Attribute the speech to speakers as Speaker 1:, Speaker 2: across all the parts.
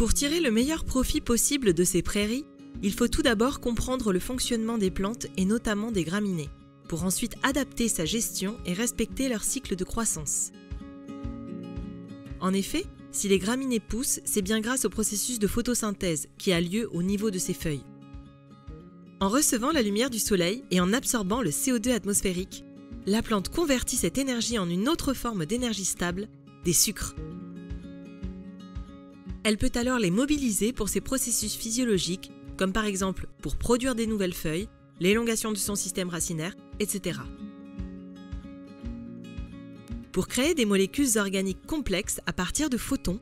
Speaker 1: Pour tirer le meilleur profit possible de ces prairies, il faut tout d'abord comprendre le fonctionnement des plantes et notamment des graminées, pour ensuite adapter sa gestion et respecter leur cycle de croissance. En effet, si les graminées poussent, c'est bien grâce au processus de photosynthèse qui a lieu au niveau de ses feuilles. En recevant la lumière du soleil et en absorbant le CO2 atmosphérique, la plante convertit cette énergie en une autre forme d'énergie stable, des sucres. Elle peut alors les mobiliser pour ses processus physiologiques, comme par exemple pour produire des nouvelles feuilles, l'élongation de son système racinaire, etc. Pour créer des molécules organiques complexes à partir de photons,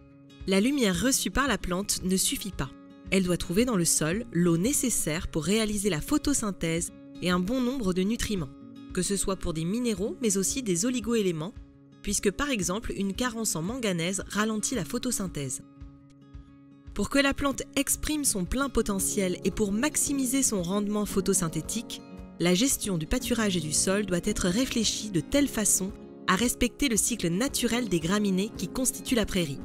Speaker 1: la lumière reçue par la plante ne suffit pas. Elle doit trouver dans le sol l'eau nécessaire pour réaliser la photosynthèse et un bon nombre de nutriments, que ce soit pour des minéraux mais aussi des oligoéléments, puisque par exemple une carence en manganèse ralentit la photosynthèse. Pour que la plante exprime son plein potentiel et pour maximiser son rendement photosynthétique, la gestion du pâturage et du sol doit être réfléchie de telle façon à respecter le cycle naturel des graminées qui constituent la prairie.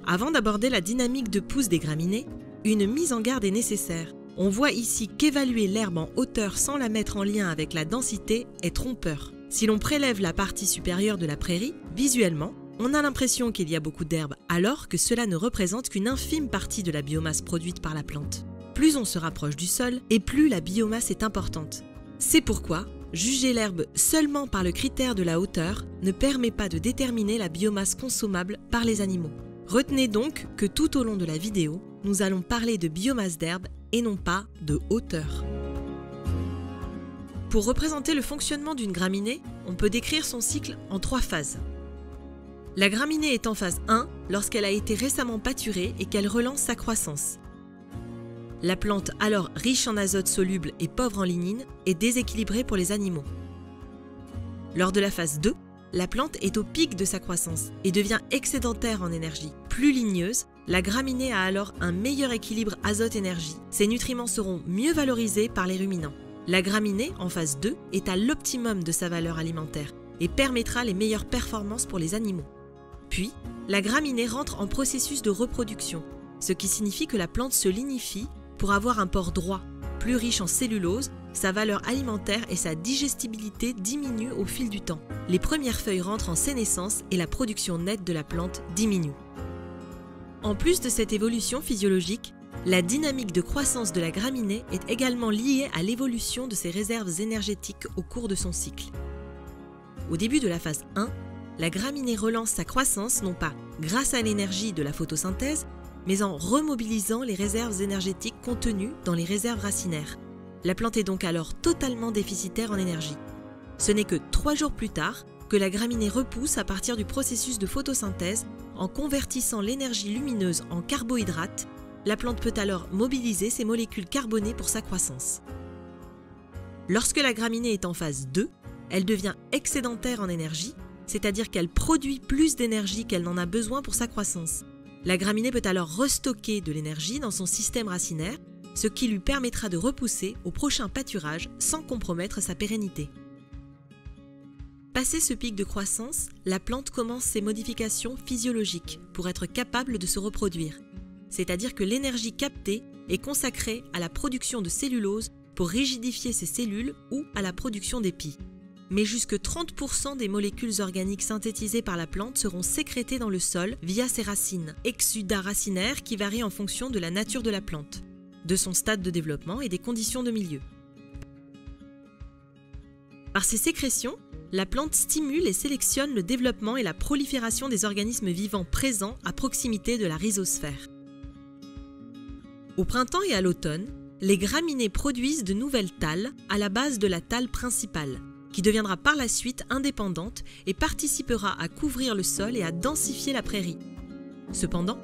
Speaker 1: Avant d'aborder la dynamique de pousse des graminées, une mise en garde est nécessaire. On voit ici qu'évaluer l'herbe en hauteur sans la mettre en lien avec la densité est trompeur. Si l'on prélève la partie supérieure de la prairie, visuellement, on a l'impression qu'il y a beaucoup d'herbe, alors que cela ne représente qu'une infime partie de la biomasse produite par la plante. Plus on se rapproche du sol, et plus la biomasse est importante. C'est pourquoi, juger l'herbe seulement par le critère de la hauteur ne permet pas de déterminer la biomasse consommable par les animaux. Retenez donc que tout au long de la vidéo, nous allons parler de biomasse d'herbe et non pas de hauteur. Pour représenter le fonctionnement d'une graminée, on peut décrire son cycle en 3 phases. La graminée est en phase 1 lorsqu'elle a été récemment pâturée et qu'elle relance sa croissance. La plante, alors riche en azote soluble et pauvre en lignine, est déséquilibrée pour les animaux. Lors de la phase 2, la plante est au pic de sa croissance et devient excédentaire en énergie. Plus ligneuse, la graminée a alors un meilleur équilibre azote-énergie. Ses nutriments seront mieux valorisés par les ruminants. La graminée, en phase 2, est à l'optimum de sa valeur alimentaire et permettra les meilleures performances pour les animaux. Puis, la graminée rentre en processus de reproduction, ce qui signifie que la plante se lignifie pour avoir un port droit, plus riche en cellulose, sa valeur alimentaire et sa digestibilité diminuent au fil du temps. Les premières feuilles rentrent en sénescence et la production nette de la plante diminue. En plus de cette évolution physiologique, la dynamique de croissance de la graminée est également liée à l'évolution de ses réserves énergétiques au cours de son cycle. Au début de la phase 1, la graminée relance sa croissance non pas grâce à l'énergie de la photosynthèse, mais en remobilisant les réserves énergétiques contenues dans les réserves racinaires. La plante est donc alors totalement déficitaire en énergie. Ce n'est que 3 jours plus tard que la graminée repousse à partir du processus de photosynthèse en convertissant l'énergie lumineuse en carbohydrates. La plante peut alors mobiliser ses molécules carbonées pour sa croissance. Lorsque la graminée est en phase 2, elle devient excédentaire en énergie, c'est-à-dire qu'elle produit plus d'énergie qu'elle n'en a besoin pour sa croissance. La graminée peut alors restocker de l'énergie dans son système racinaire, ce qui lui permettra de repousser au prochain pâturage sans compromettre sa pérennité. Passé ce pic de croissance, la plante commence ses modifications physiologiques pour être capable de se reproduire, c'est-à-dire que l'énergie captée est consacrée à la production de cellulose pour rigidifier ses cellules ou à la production d'épis. Mais jusque 30% des molécules organiques synthétisées par la plante seront sécrétées dans le sol via ses racines, exsudats racinaires qui varient en fonction de la nature de la plante, de son stade de développement et des conditions de milieu. Par ces sécrétions, la plante stimule et sélectionne le développement et la prolifération des organismes vivants présents à proximité de la rhizosphère. Au printemps et à l'automne, les graminées produisent de nouvelles thalles à la base de la thalle principale, qui deviendra par la suite indépendante et participera à couvrir le sol et à densifier la prairie. Cependant,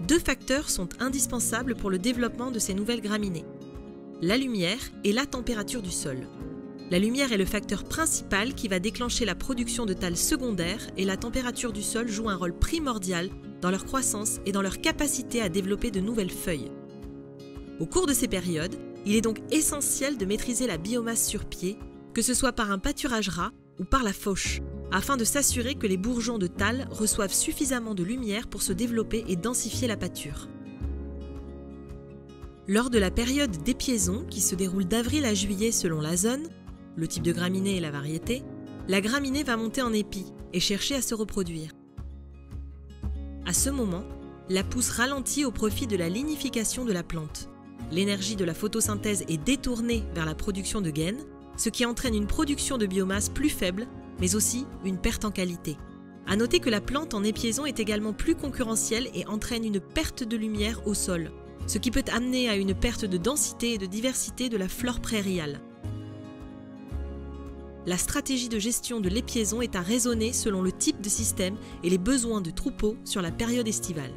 Speaker 1: 2 facteurs sont indispensables pour le développement de ces nouvelles graminées: la lumière et la température du sol. La lumière est le facteur principal qui va déclencher la production de thalles secondaires et la température du sol joue un rôle primordial dans leur croissance et dans leur capacité à développer de nouvelles feuilles. Au cours de ces périodes, il est donc essentiel de maîtriser la biomasse sur pied, que ce soit par un pâturage ras ou par la fauche, afin de s'assurer que les bourgeons de thalles reçoivent suffisamment de lumière pour se développer et densifier la pâture. Lors de la période d'épiaison, qui se déroule d'avril à juillet selon la zone, le type de graminée et la variété, la graminée va monter en épi et chercher à se reproduire. À ce moment, la pousse ralentit au profit de la lignification de la plante. L'énergie de la photosynthèse est détournée vers la production de gaines, ce qui entraîne une production de biomasse plus faible, mais aussi une perte en qualité. À noter que la plante en épiaison est également plus concurrentielle et entraîne une perte de lumière au sol, ce qui peut amener à une perte de densité et de diversité de la flore prairiale. La stratégie de gestion de l'épiaison est à raisonner selon le type de système et les besoins de troupeaux sur la période estivale.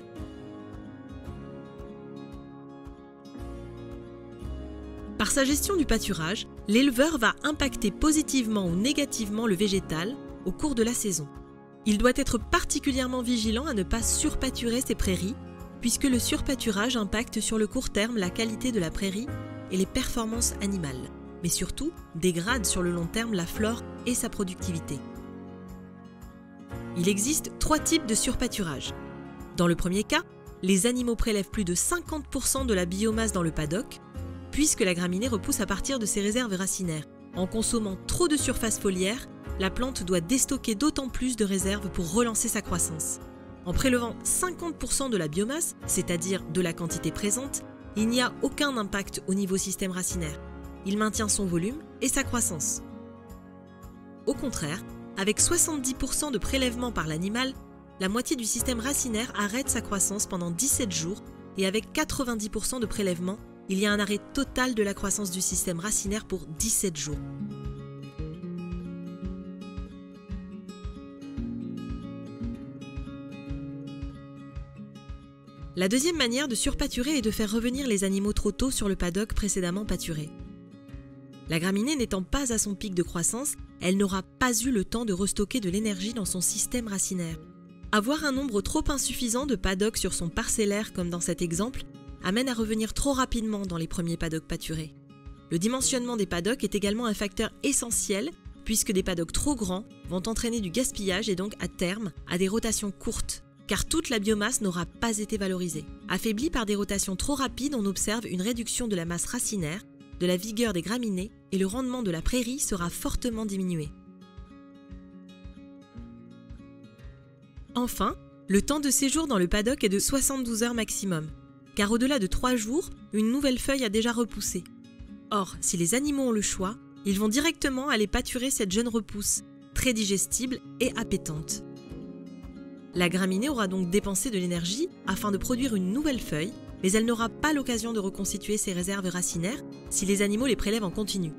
Speaker 1: Par sa gestion du pâturage, l'éleveur va impacter positivement ou négativement le végétal au cours de la saison. Il doit être particulièrement vigilant à ne pas surpâturer ses prairies, puisque le surpâturage impacte sur le court terme la qualité de la prairie et les performances animales, mais surtout dégrade sur le long terme la flore et sa productivité. Il existe 3 types de surpâturage. Dans le premier cas, les animaux prélèvent plus de 50% de la biomasse dans le paddock, puisque la graminée repousse à partir de ses réserves racinaires. En consommant trop de surface foliaire, la plante doit déstocker d'autant plus de réserves pour relancer sa croissance. En prélevant 50% de la biomasse, c'est-à-dire de la quantité présente, il n'y a aucun impact au niveau système racinaire. Il maintient son volume et sa croissance. Au contraire, avec 70% de prélèvement par l'animal, la moitié du système racinaire arrête sa croissance pendant 17 jours et avec 90% de prélèvement, il y a un arrêt total de la croissance du système racinaire pour 17 jours. La deuxième manière de surpâturer est de faire revenir les animaux trop tôt sur le paddock précédemment pâturé. La graminée n'étant pas à son pic de croissance, elle n'aura pas eu le temps de restocker de l'énergie dans son système racinaire. Avoir un nombre trop insuffisant de paddocks sur son parcellaire, comme dans cet exemple, amène à revenir trop rapidement dans les premiers paddocks pâturés. Le dimensionnement des paddocks est également un facteur essentiel, puisque des paddocks trop grands vont entraîner du gaspillage et donc à terme à des rotations courtes, car toute la biomasse n'aura pas été valorisée. Affaiblie par des rotations trop rapides, on observe une réduction de la masse racinaire, de la vigueur des graminées et le rendement de la prairie sera fortement diminué. Enfin, le temps de séjour dans le paddock est de 72 heures maximum, car au-delà de 3 jours, une nouvelle feuille a déjà repoussé. Or, si les animaux ont le choix, ils vont directement aller pâturer cette jeune repousse, très digestible et appétante. La graminée aura donc dépensé de l'énergie afin de produire une nouvelle feuille, mais elle n'aura pas l'occasion de reconstituer ses réserves racinaires si les animaux les prélèvent en continu.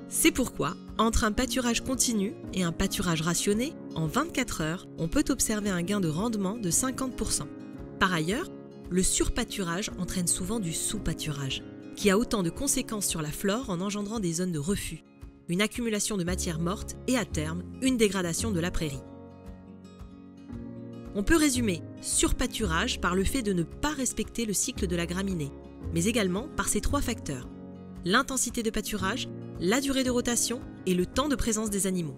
Speaker 1: C'est pourquoi, entre un pâturage continu et un pâturage rationné, en 24 heures, on peut observer un gain de rendement de 50%. Par ailleurs, le surpâturage entraîne souvent du sous-pâturage, qui a autant de conséquences sur la flore en engendrant des zones de reflux, une accumulation de matière morte et à terme, une dégradation de la prairie. On peut résumer surpâturage par le fait de ne pas respecter le cycle de la graminée, mais également par ces 3 facteurs: l'intensité de pâturage, la durée de rotation et le temps de présence des animaux.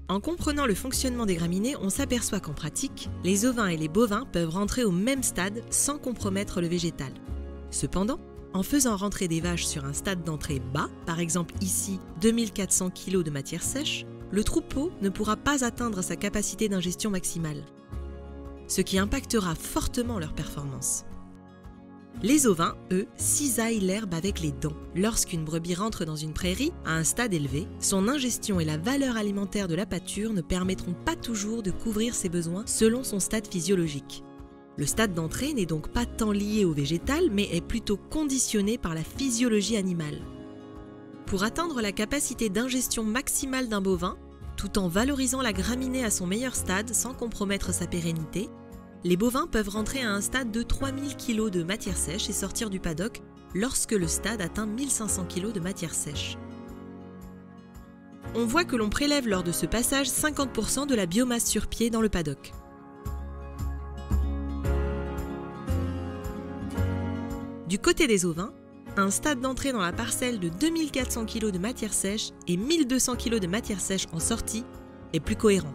Speaker 1: En comprenant le fonctionnement des graminées, on s'aperçoit qu'en pratique, les ovins et les bovins peuvent rentrer au même stade sans compromettre le végétal. Cependant, en faisant rentrer des vaches sur un stade d'entrée bas, par exemple ici 2400 kg de matière sèche, le troupeau ne pourra pas atteindre sa capacité d'ingestion maximale, ce qui impactera fortement leur performance. Les ovins, eux, cisaillent l'herbe avec les dents. Lorsqu'une brebis rentre dans une prairie à un stade élevé, son ingestion et la valeur alimentaire de la pâture ne permettront pas toujours de couvrir ses besoins selon son stade physiologique. Le stade d'entrée n'est donc pas tant lié au végétal, mais est plutôt conditionné par la physiologie animale. Pour atteindre la capacité d'ingestion maximale d'un bovin, tout en valorisant la graminée à son meilleur stade sans compromettre sa pérennité, les bovins peuvent rentrer à un stade de 3000 kg de matière sèche et sortir du paddock lorsque le stade atteint 1500 kg de matière sèche. On voit que l'on prélève lors de ce passage 50% de la biomasse sur pied dans le paddock. Du côté des ovins, un stade d'entrée dans la parcelle de 2400 kg de matière sèche et 1200 kg de matière sèche en sortie est plus cohérent.